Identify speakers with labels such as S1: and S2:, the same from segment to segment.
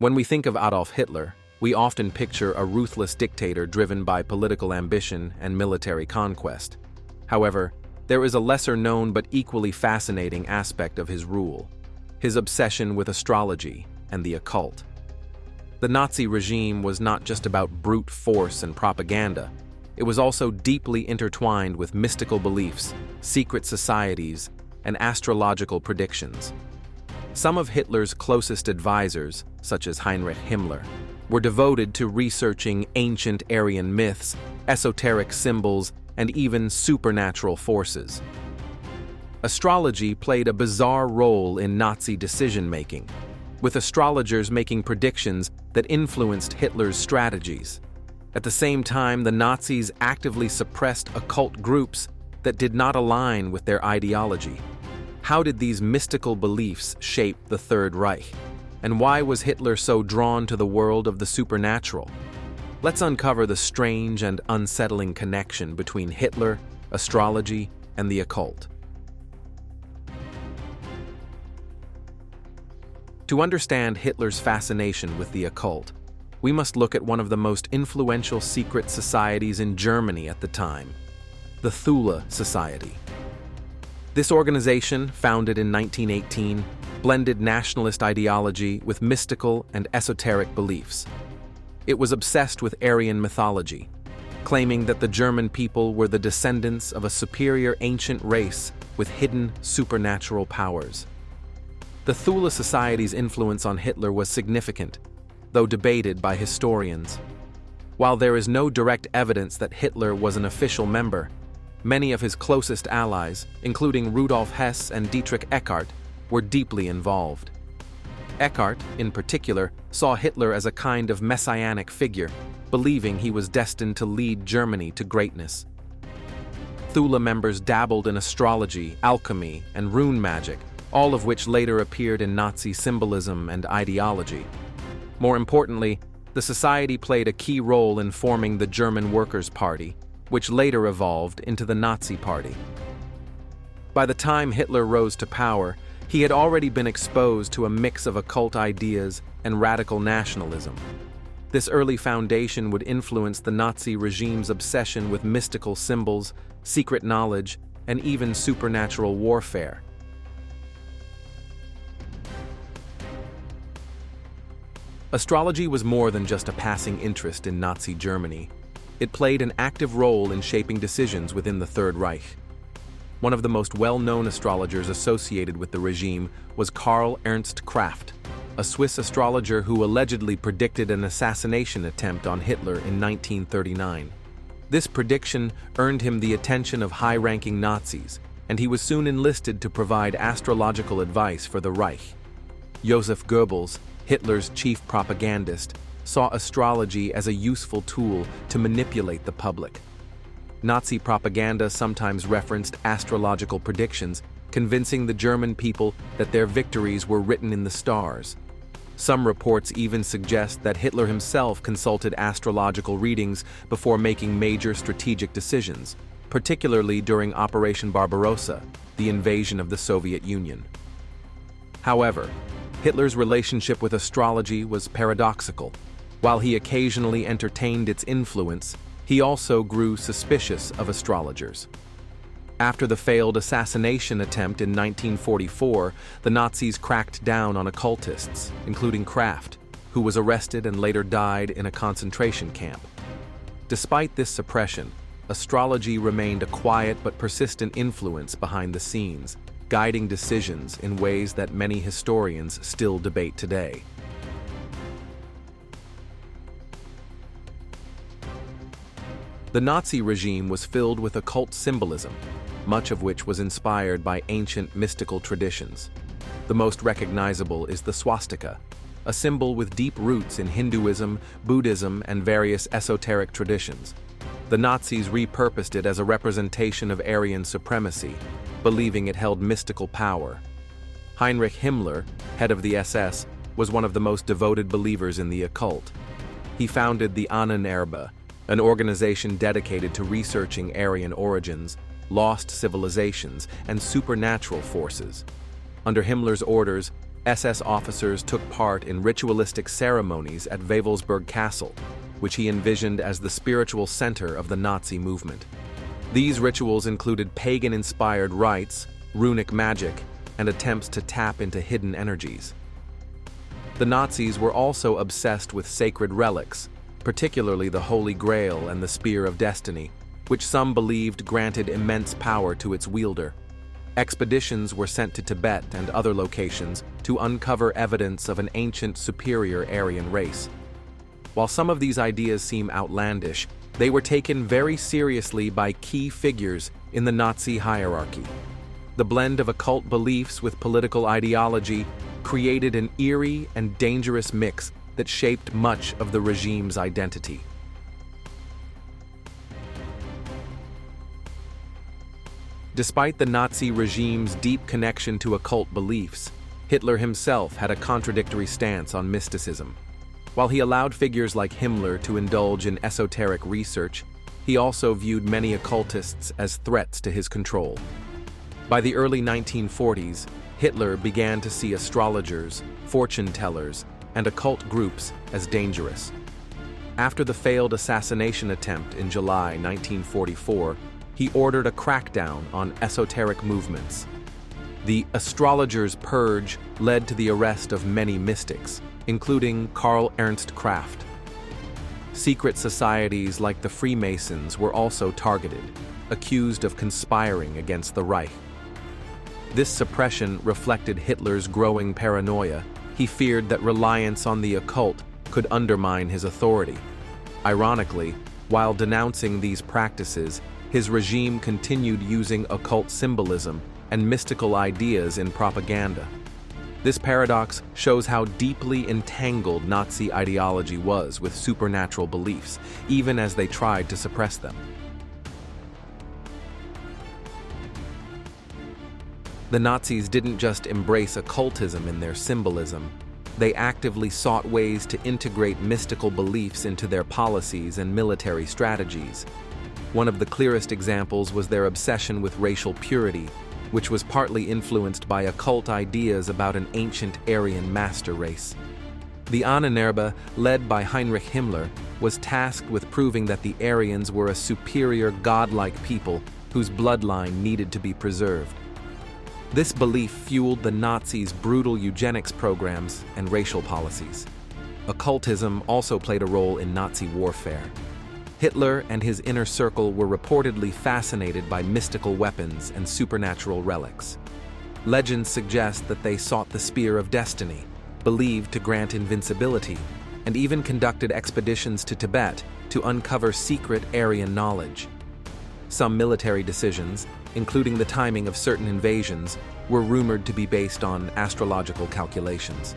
S1: When we think of Adolf Hitler, we often picture a ruthless dictator driven by political ambition and military conquest. However, there is a lesser-known but equally fascinating aspect of his rule: his obsession with astrology and the occult. The Nazi regime was not just about brute force and propaganda. It was also deeply intertwined with mystical beliefs, secret societies, and astrological predictions. Some of Hitler's closest advisors, such as Heinrich Himmler, were devoted to researching ancient Aryan myths, esoteric symbols, and even supernatural forces. Astrology played a bizarre role in Nazi decision-making, with astrologers making predictions that influenced Hitler's strategies. At the same time, the Nazis actively suppressed occult groups that did not align with their ideology. How did these mystical beliefs shape the Third Reich? And why was Hitler so drawn to the world of the supernatural? Let's uncover the strange and unsettling connection between Hitler, astrology, and the occult. To understand Hitler's fascination with the occult, we must look at one of the most influential secret societies in Germany at the time, the Thule Society. This organization, founded in 1918, blended nationalist ideology with mystical and esoteric beliefs. It was obsessed with Aryan mythology, claiming that the German people were the descendants of a superior ancient race with hidden supernatural powers. The Thule Society's influence on Hitler was significant, though debated by historians. While there is no direct evidence that Hitler was an official member, many of his closest allies, including Rudolf Hess and Dietrich Eckart, were deeply involved. Eckart, in particular, saw Hitler as a kind of messianic figure, believing he was destined to lead Germany to greatness. Thule members dabbled in astrology, alchemy, and rune magic, all of which later appeared in Nazi symbolism and ideology. More importantly, the society played a key role in forming the German Workers' Party, which later evolved into the Nazi Party. By the time Hitler rose to power, he had already been exposed to a mix of occult ideas and radical nationalism. This early foundation would influence the Nazi regime's obsession with mystical symbols, secret knowledge, and even supernatural warfare. Astrology was more than just a passing interest in Nazi Germany. It played an active role in shaping decisions within the Third Reich. One of the most well-known astrologers associated with the regime was Karl Ernst Kraft, a Swiss astrologer who allegedly predicted an assassination attempt on Hitler in 1939. This prediction earned him the attention of high-ranking Nazis, and he was soon enlisted to provide astrological advice for the Reich. Joseph Goebbels, Hitler's chief propagandist, saw astrology as a useful tool to manipulate the public. Nazi propaganda sometimes referenced astrological predictions, convincing the German people that their victories were written in the stars. Some reports even suggest that Hitler himself consulted astrological readings before making major strategic decisions, particularly during Operation Barbarossa, the invasion of the Soviet Union. However, Hitler's relationship with astrology was paradoxical. While he occasionally entertained its influence, he also grew suspicious of astrologers. After the failed assassination attempt in 1944, the Nazis cracked down on occultists, including Kraft, who was arrested and later died in a concentration camp. Despite this suppression, astrology remained a quiet but persistent influence behind the scenes, guiding decisions in ways that many historians still debate today. The Nazi regime was filled with occult symbolism, much of which was inspired by ancient mystical traditions. The most recognizable is the swastika, a symbol with deep roots in Hinduism, Buddhism, and various esoteric traditions. The Nazis repurposed it as a representation of Aryan supremacy, believing it held mystical power. Heinrich Himmler, head of the SS, was one of the most devoted believers in the occult. He founded the Ahnenerbe, an organization dedicated to researching Aryan origins, lost civilizations, and supernatural forces. Under Himmler's orders, SS officers took part in ritualistic ceremonies at Wewelsburg Castle, which he envisioned as the spiritual center of the Nazi movement. These rituals included pagan-inspired rites, runic magic, and attempts to tap into hidden energies. The Nazis were also obsessed with sacred relics, particularly the Holy Grail and the Spear of Destiny, which some believed granted immense power to its wielder. Expeditions were sent to Tibet and other locations to uncover evidence of an ancient superior Aryan race. While some of these ideas seem outlandish, they were taken very seriously by key figures in the Nazi hierarchy. The blend of occult beliefs with political ideology created an eerie and dangerous mix that shaped much of the regime's identity. Despite the Nazi regime's deep connection to occult beliefs, Hitler himself had a contradictory stance on mysticism. While he allowed figures like Himmler to indulge in esoteric research, he also viewed many occultists as threats to his control. By the early 1940s, Hitler began to see astrologers, fortune-tellers, and occult groups as dangerous. After the failed assassination attempt in July 1944, he ordered a crackdown on esoteric movements. The astrologers' purge led to the arrest of many mystics, including Karl Ernst Kraft. Secret societies like the Freemasons were also targeted, accused of conspiring against the Reich. This suppression reflected Hitler's growing paranoia. He feared that reliance on the occult could undermine his authority. Ironically, while denouncing these practices, his regime continued using occult symbolism and mystical ideas in propaganda. This paradox shows how deeply entangled Nazi ideology was with supernatural beliefs, even as they tried to suppress them. The Nazis didn't just embrace occultism in their symbolism, they actively sought ways to integrate mystical beliefs into their policies and military strategies. One of the clearest examples was their obsession with racial purity, which was partly influenced by occult ideas about an ancient Aryan master race. The Ahnenerbe, led by Heinrich Himmler, was tasked with proving that the Aryans were a superior godlike people whose bloodline needed to be preserved. This belief fueled the Nazis' brutal eugenics programs and racial policies. Occultism also played a role in Nazi warfare. Hitler and his inner circle were reportedly fascinated by mystical weapons and supernatural relics. Legends suggest that they sought the Spear of Destiny, believed to grant invincibility, and even conducted expeditions to Tibet to uncover secret Aryan knowledge. Some military decisions, including the timing of certain invasions, were rumored to be based on astrological calculations.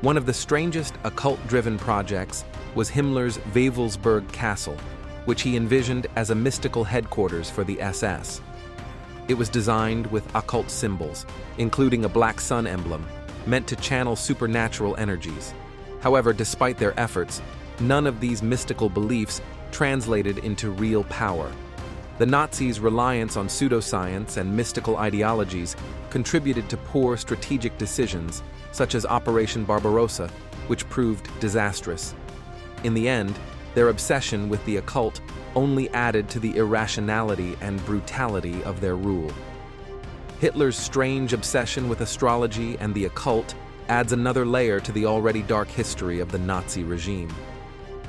S1: One of the strangest occult-driven projects was Himmler's Wewelsburg Castle, which he envisioned as a mystical headquarters for the SS. It was designed with occult symbols, including a black sun emblem, meant to channel supernatural energies. However, despite their efforts, none of these mystical beliefs translated into real power. The Nazis' reliance on pseudoscience and mystical ideologies contributed to poor strategic decisions, such as Operation Barbarossa, which proved disastrous. In the end, their obsession with the occult only added to the irrationality and brutality of their rule. Hitler's strange obsession with astrology and the occult adds another layer to the already dark history of the Nazi regime.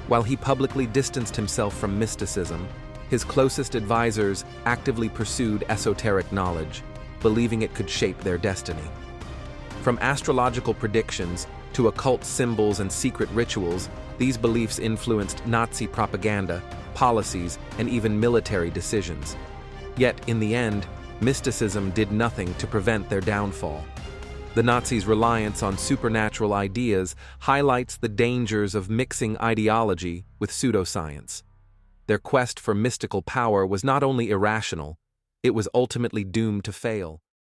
S1: While he publicly distanced himself from mysticism, his closest advisors actively pursued esoteric knowledge, believing it could shape their destiny. From astrological predictions to occult symbols and secret rituals, these beliefs influenced Nazi propaganda, policies, and even military decisions. Yet, in the end, mysticism did nothing to prevent their downfall. The Nazis' reliance on supernatural ideas highlights the dangers of mixing ideology with pseudoscience. Their quest for mystical power was not only irrational, it was ultimately doomed to fail.